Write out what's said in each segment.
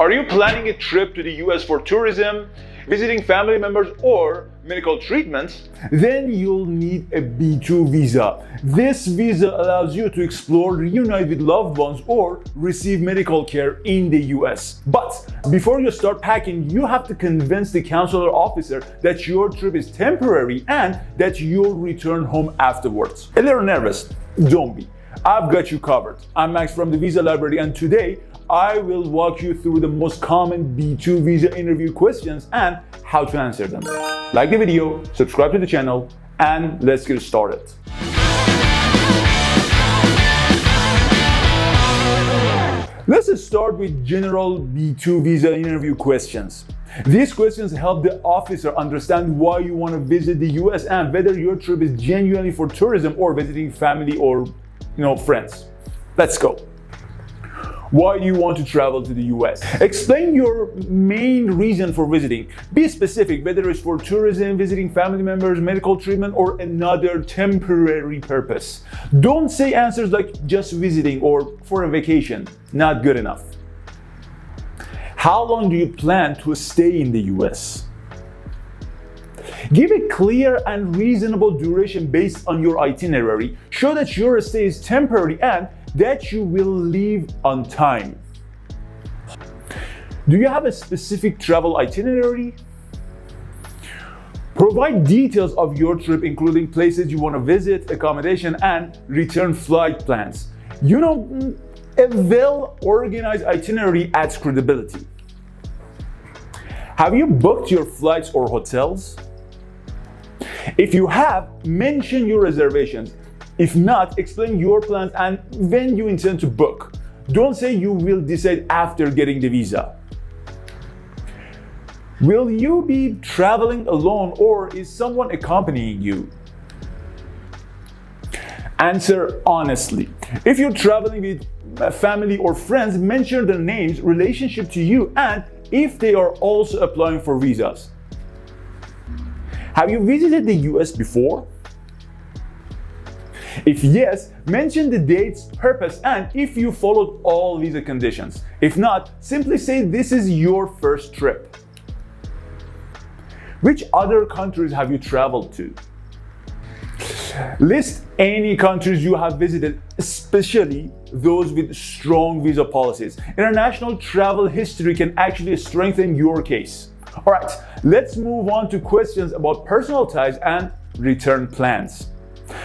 Are you planning a trip to the US for tourism, visiting family members, or medical treatments? Then you'll need a B2 visa. This visa allows you to explore, reunite with loved ones, or receive medical care in the US. But before you start packing, you have to convince the consular officer that your trip is temporary and that you'll return home afterwards. A little nervous? Don't be. I've got you covered. I'm Max from the Visa Library, and today I will walk you through the most common B2 visa interview questions and how to answer them. Like the video, subscribe to the channel, and let's get started. Let's start with general B2 visa interview questions. These questions help the officer understand why you want to visit the US and whether your trip is genuinely for tourism or visiting family or friends. Let's go. Why do you want to travel to the US? Explain your main reason for visiting. Be specific, whether it's for tourism, visiting family members, medical treatment, or another temporary purpose. Don't say answers like just visiting or for a vacation. Not good enough. How long do you plan to stay in the US? Give a clear and reasonable duration based on your itinerary. Show that your stay is temporary and that you will leave on time. Do you have a specific travel itinerary? Provide details of your trip, including places you want to visit, accommodation, and return flight plans. A well-organized itinerary adds credibility. Have you booked your flights or hotels? If you have, mention your reservations. If not, explain your plans and when you intend to book. Don't say you will decide after getting the visa. Will you be traveling alone or is someone accompanying you? Answer honestly. If you're traveling with family or friends, mention their names, relationship to you, and if they are also applying for visas. Have you visited the US before? If yes, mention the dates, purpose, and if you followed all visa conditions. If not, simply say this is your first trip. Which other countries have you traveled to? List any countries you have visited, especially those with strong visa policies. International travel history can actually strengthen your case. All right, let's move on to questions about personal ties and return plans.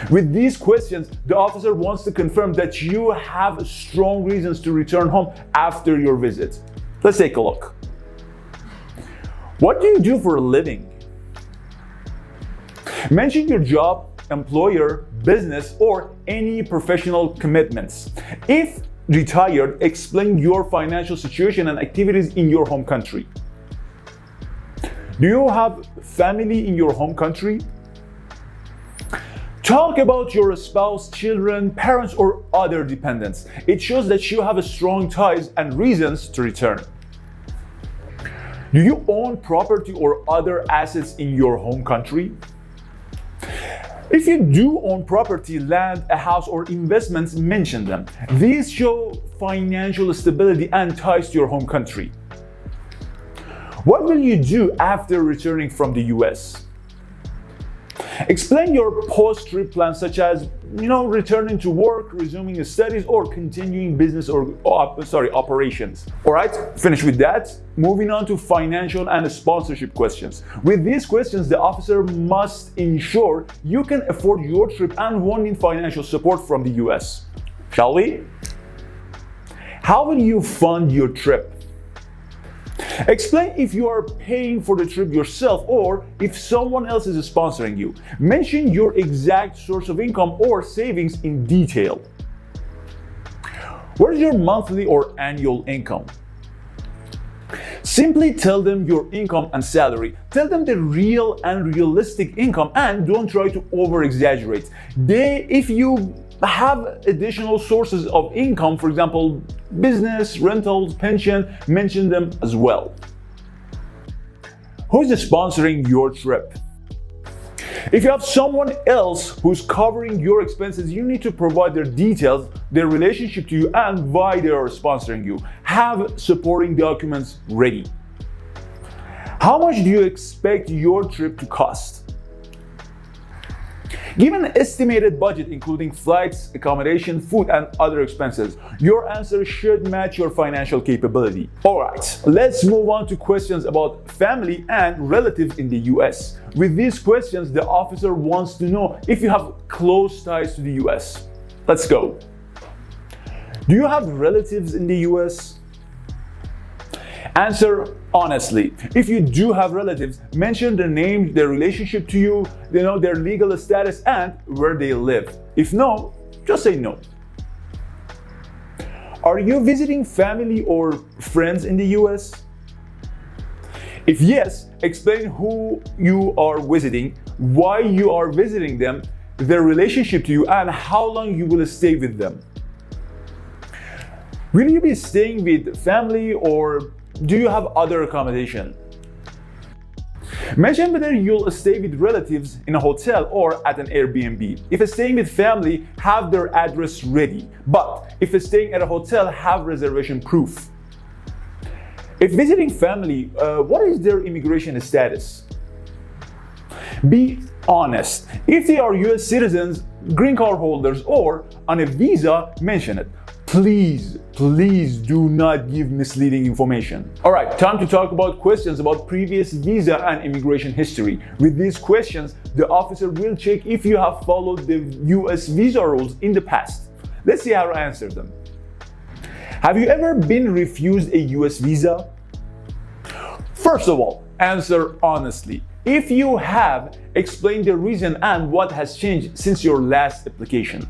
With these questions, the officer wants to confirm that you have strong reasons to return home after your visit. Let's take a look. What do you do for a living? Mention your job, employer, business, or any professional commitments. If retired, explain your financial situation and activities in your home country. Do you have family in your home country? Talk about your spouse, children, parents, or other dependents. It shows that you have strong ties and reasons to return. Do you own property or other assets in your home country? If you do own property, land, a house, or investments, mention them. These show financial stability and ties to your home country. What will you do after returning from the US? Explain your post-trip plans, such as returning to work, resuming studies, or continuing business or operations. All right, finish with that. Moving on to financial and sponsorship questions. With these questions, the officer must ensure you can afford your trip and won't need financial support from the US. Shall we? How will you fund your trip? Explain if you are paying for the trip yourself or if someone else is sponsoring you. Mention your exact source of income or savings in detail. What is your monthly or annual income? Simply tell them your income and salary. Tell them the real and realistic income and don't try to over-exaggerate. If you have additional sources of income, for example, business, rentals, pension, mention them as well. Who is sponsoring your trip? If you have someone else who's covering your expenses, you need to provide their details, their relationship to you, and why they are sponsoring you. Have supporting documents ready. How much do you expect your trip to cost? Give an estimated budget including flights, accommodation, food, and other expenses. Your answer should match your financial capability. Alright, let's move on to questions about family and relatives in the US. With these questions, the officer wants to know if you have close ties to the US. Let's go. Do you have relatives in the US? Answer honestly. If you do have relatives, mention their name, their relationship to you, their legal status, and where they live. If no, just say no. Are you visiting family or friends in the US? If yes, explain who you are visiting, why you are visiting them, their relationship to you, and how long you will stay with them. Will you be staying with family or do you have other accommodation? Mention whether you'll stay with relatives in a hotel or at an Airbnb. If staying with family, have their address ready. But if staying at a hotel, have reservation proof. If visiting family, what is their immigration status? Be honest. If they are US citizens, green card holders, or on a visa, mention it. Please do not give misleading information. Alright, time to talk about questions about previous visa and immigration history. With these questions, the officer will check if you have followed the US visa rules in the past. Let's see how to answer them. Have you ever been refused a US visa? First of all, answer honestly. If you have, explain the reason and what has changed since your last application.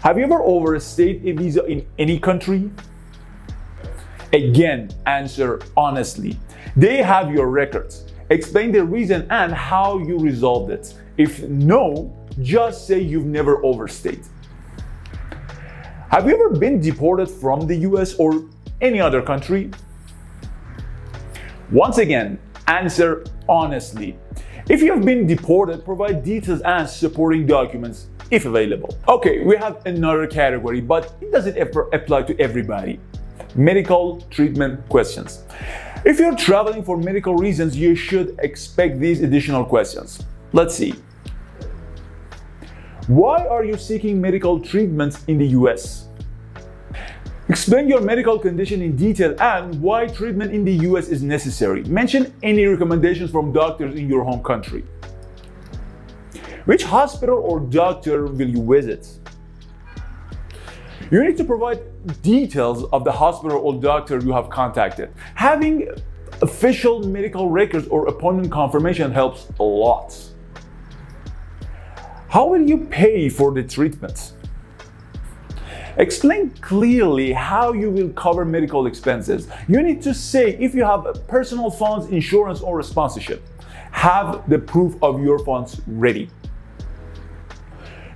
Have you ever overstayed a visa in any country? Again, answer honestly. They have your records. Explain the reason and how you resolved it. If no, just say you've never overstayed. Have you ever been deported from the US or any other country? Once again, answer honestly. If you have been deported, provide details and supporting documents if available. Okay, we have another category, but it doesn't ever apply to everybody. Medical treatment questions. If you're traveling for medical reasons, you should expect these additional questions. Let's see. Why are you seeking medical treatments in the US? Explain your medical condition in detail and why treatment in the US is necessary. Mention any recommendations from doctors in your home country. Which hospital or doctor will you visit? You need to provide details of the hospital or doctor you have contacted. Having official medical records or appointment confirmation helps a lot. How will you pay for the treatment? Explain clearly how you will cover medical expenses. You need to say if you have personal funds, insurance, or a sponsorship. Have the proof of your funds ready.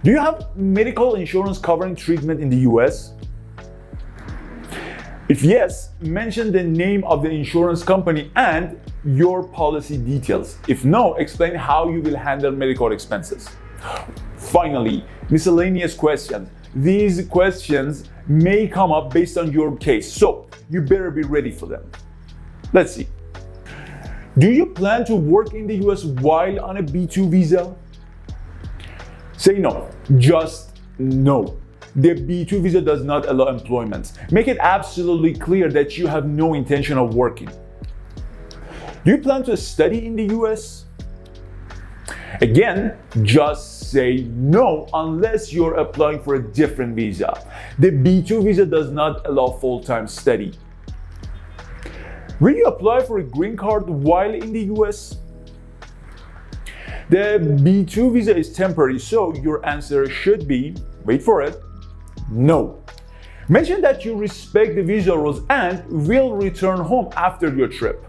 Do you have medical insurance covering treatment in the US? If yes, mention the name of the insurance company and your policy details. If no, explain how you will handle medical expenses. Finally, miscellaneous questions. These questions may come up based on your case, so you better be ready for them. Let's see. Do you plan to work in the US while on a B2 visa? Say no, just no. The B2 visa does not allow employment. Make it absolutely clear that you have no intention of working. Do you plan to study in the US? Again, just say no unless you're applying for a different visa. The B2 visa does not allow full-time study. Will you apply for a green card while in the US? The B2 visa is temporary, so your answer should be, wait for it, no. Mention that you respect the visa rules and will return home after your trip.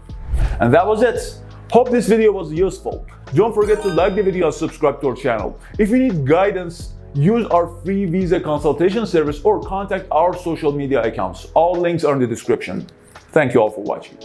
And that was it. Hope this video was useful. Don't forget to like the video and subscribe to our channel. If you need guidance, use our free visa consultation service or contact our social media accounts. All links are in the description. Thank you all for watching.